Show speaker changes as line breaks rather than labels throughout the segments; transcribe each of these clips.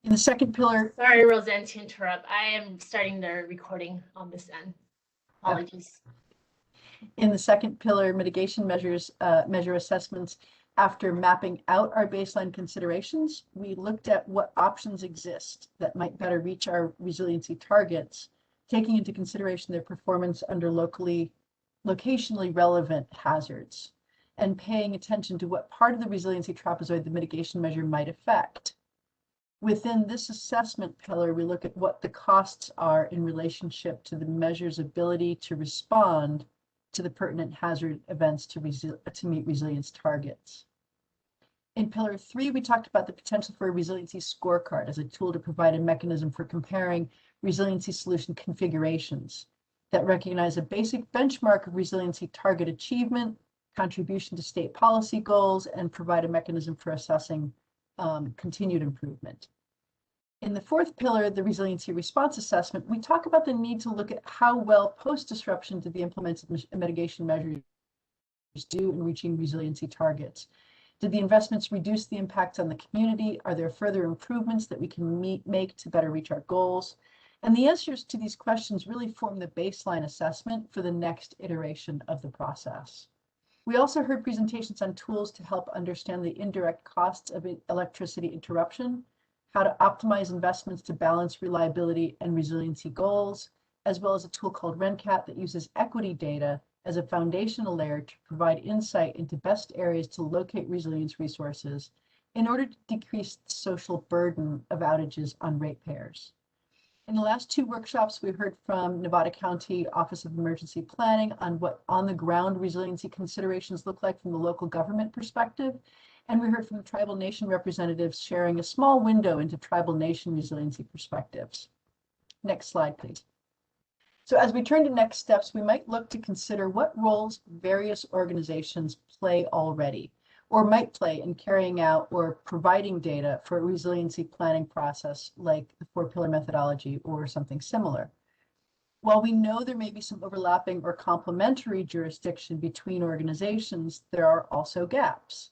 In the second pillar,
Sorry, Roseanne, to interrupt. I am starting the recording on this end. Apologies.
in the second pillar, mitigation measures, measure assessments, after mapping out our baseline considerations, we looked at what options exist that might better reach our resiliency targets, taking into consideration their performance under locationally relevant hazards, and paying attention to what part of the resiliency trapezoid the mitigation measure might affect. Within this assessment pillar, we look at what the costs are in relationship to the measure's ability to respond to the pertinent hazard events to meet resilience targets. In pillar 3, we talked about the potential for a resiliency scorecard as a tool to provide a mechanism for comparing resiliency solution configurations that recognize a basic benchmark of resiliency target achievement, contribution to state policy goals, and provide a mechanism for assessing continued improvement. In the fourth pillar, the resiliency response assessment, we talk about the need to look at how well post-disruption did the implemented mitigation measures do in reaching resiliency targets. Did the investments reduce the impacts on the community? Are there further improvements that we can make to better reach our goals? And the answers to these questions really form the baseline assessment for the next iteration of the process. We also heard presentations on tools to help understand the indirect costs of electricity interruption, how to optimize investments to balance reliability and resiliency goals, as well as a tool called RenCat that uses equity data as a foundational layer to provide insight into best areas to locate resilience resources in order to decrease the social burden of outages on ratepayers. In the last 2 workshops, we heard from Nevada County Office of Emergency Planning on what on-the-ground resiliency considerations look like from the local government perspective. And we heard from tribal nation representatives sharing a small window into tribal nation resiliency perspectives. Next slide, please. So as we turn to next steps, we might look to consider what roles various organizations play already, or might play in carrying out or providing data for a resiliency planning process like the 4-pillar methodology or something similar. While we know there may be some overlapping or complementary jurisdiction between organizations, there are also gaps.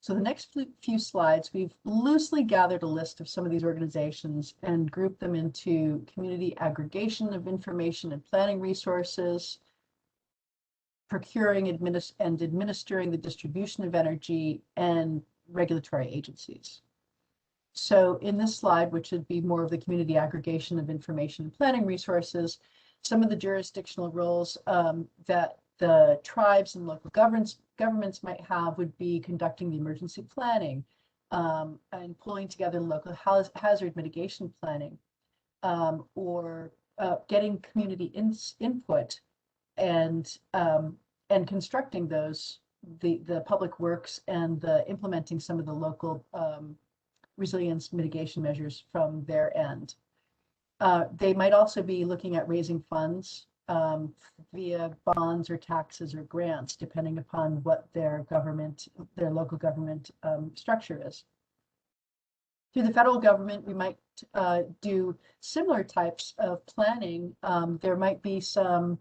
So the next few slides, we've loosely gathered a list of some of these organizations and grouped them into community aggregation of information and planning resources, procuring and administering the distribution of energy, and regulatory agencies. So in this slide, which would be more of the community aggregation of information and planning resources, some of the jurisdictional roles that the tribes and local governments might have would be conducting the emergency planning and pulling together local hazard mitigation planning, or getting community input and constructing those, the public works and the implementing some of the local resilience mitigation measures from their end. They might also be looking at raising funds via bonds or taxes or grants, depending upon what their local government structure is. Through the federal government, we might do similar types of planning. There might be some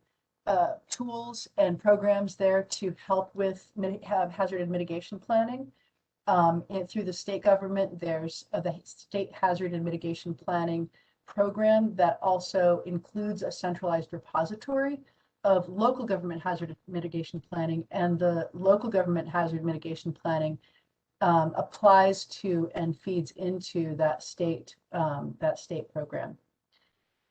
tools and programs there to help with hazard mitigation planning. And through the state government, there's the State Hazard and Mitigation Planning program that also includes a centralized repository of local government hazard mitigation planning, and the local government hazard mitigation planning applies to and feeds into that state program.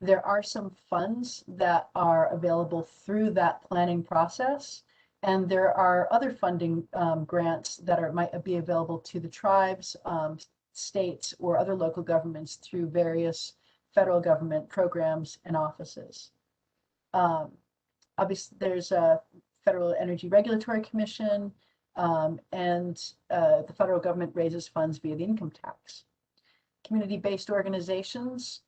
There are some funds that are available through that planning process, and there are other funding grants that might be available to the tribes, states, or other local governments through various federal government programs and offices. Obviously, there's a Federal Energy Regulatory Commission, and the federal government raises funds via the income tax. Community-based organizations,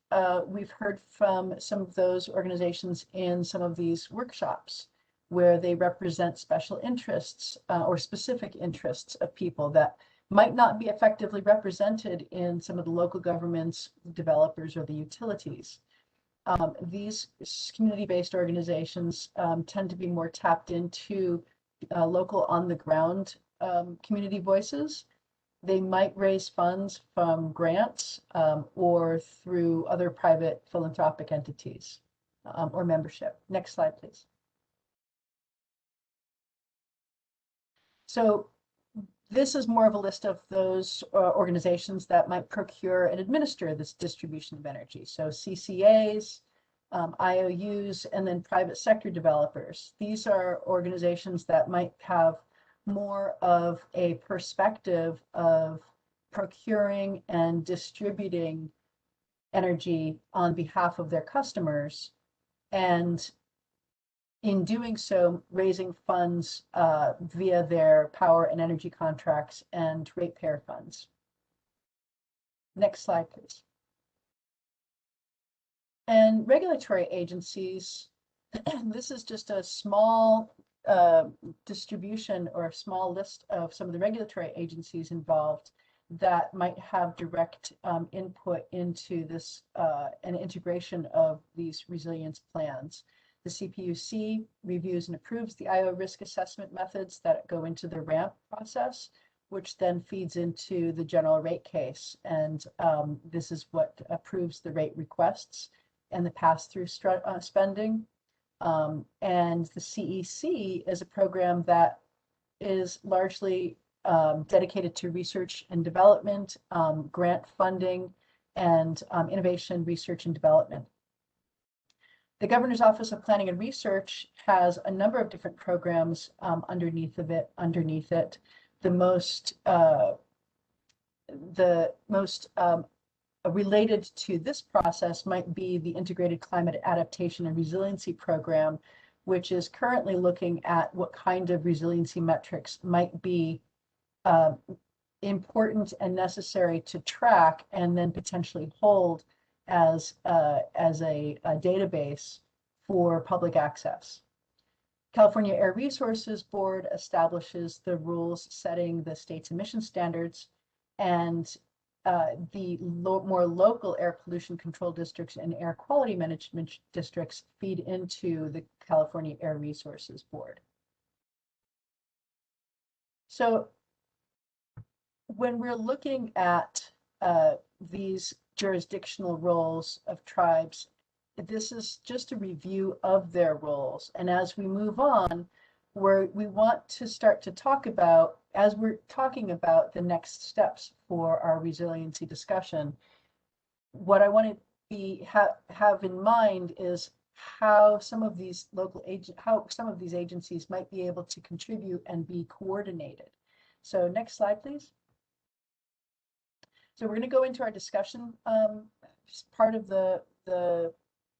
we've heard from some of those organizations in some of these workshops where they represent special interests or specific interests of people that might not be effectively represented in some of the local governments, developers, or the utilities. These community-based organizations tend to be more tapped into local on-the-ground community voices, They might raise funds from grants or through other private philanthropic entities or membership. Next slide, please. So this is more of a list of those organizations that might procure and administer this distribution of energy. So CCAs, IOUs, and then private sector developers. These are organizations that might have more of a perspective of procuring and distributing energy on behalf of their customers, and in doing so, raising funds via their power and energy contracts and ratepayer funds. Next slide, please. And regulatory agencies, this is just a small distribution or a small list of some of the regulatory agencies involved that might have direct input into this and integration of these resilience plans. The CPUC reviews and approves the IO risk assessment methods that go into the RAMP process, which then feeds into the general rate case. And this is what approves the rate requests and the pass-through spending. And the CEC is a program that is largely dedicated to research and development, grant funding, and innovation, research and development. The Governor's Office of Planning and Research has a number of different programs underneath it. The most related to this process might be the Integrated Climate Adaptation and Resiliency Program, which is currently looking at what kind of resiliency metrics might be important and necessary to track and then potentially hold as a database for public access. California Air Resources Board establishes the rules setting the state's emission standards, and the more local air pollution control districts and air quality management districts feed into the California Air Resources Board. So when we're looking at these jurisdictional roles of tribes, this is just a review of their roles. And as we move on, we want to start to talk about, as we're talking about the next steps for our resiliency discussion, what I want to have in mind is how some of these agencies might be able to contribute and be coordinated. So next slide, please. So we're going to go into our discussion part of the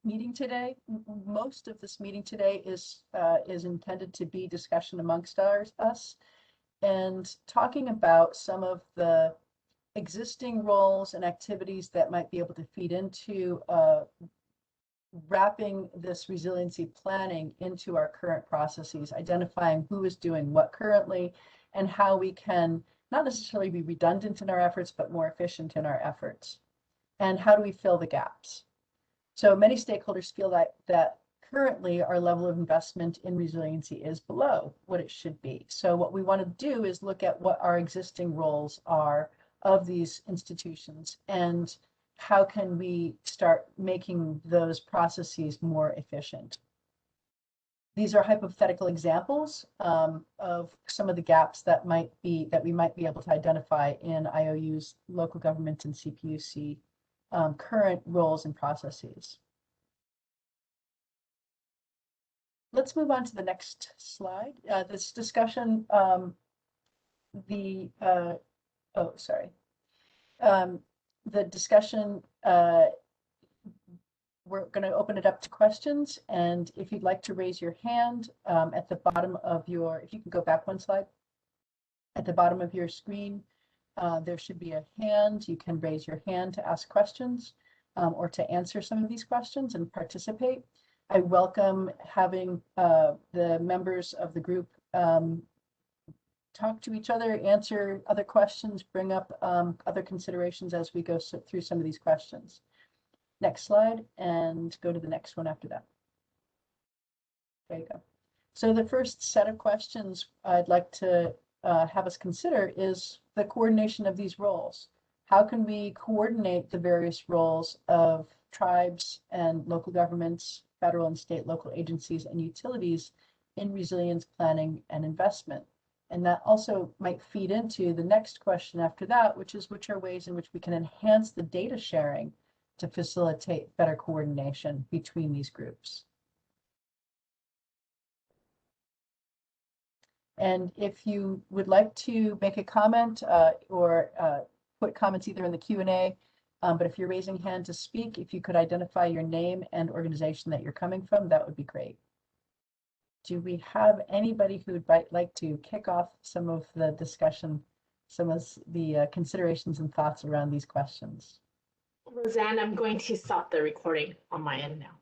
meeting today. Most of this meeting today is intended to be discussion amongst us and talking about some of the existing roles and activities that might be able to feed into wrapping this resiliency planning into our current processes, identifying who is doing what currently and how we can not necessarily be redundant in our efforts, but more efficient in our efforts. And how do we fill the gaps? So many stakeholders feel that currently our level of investment in resiliency is below what it should be. So what we want to do is look at what our existing roles are of these institutions and how can we start making those processes more efficient. These are hypothetical examples of some of the gaps that we might be able to identify in IOU's, local government, and CPUC current roles and processes. Let's move on to the next slide. This discussion, the discussion, we're going to open it up to questions, and if you'd like to raise your hand at the bottom of your, if you can go back one slide, at the bottom of your screen, there should be a hand. You can raise your hand to ask questions or to answer some of these questions and participate. I welcome having the members of the group talk to each other, answer other questions, bring up other considerations as we go through some of these questions. Next slide, and go to the next one after that. There you go. So the first set of questions I'd like to have us consider is the coordination of these roles. How can we coordinate the various roles of tribes and local governments, federal and state local agencies and utilities in resilience planning and investment? And that also might feed into the next question after that, which is which are ways in which we can enhance the data sharing to facilitate better coordination between these groups. And if you would like to make a comment or put comments either in the Q&A, but if you're raising hand to speak, if you could identify your name and organization that you're coming from, that would be great. Do we have anybody who would like to kick off some of the discussion, some of the considerations and thoughts around these questions?
Roseanne, I'm going to stop the recording on my end now.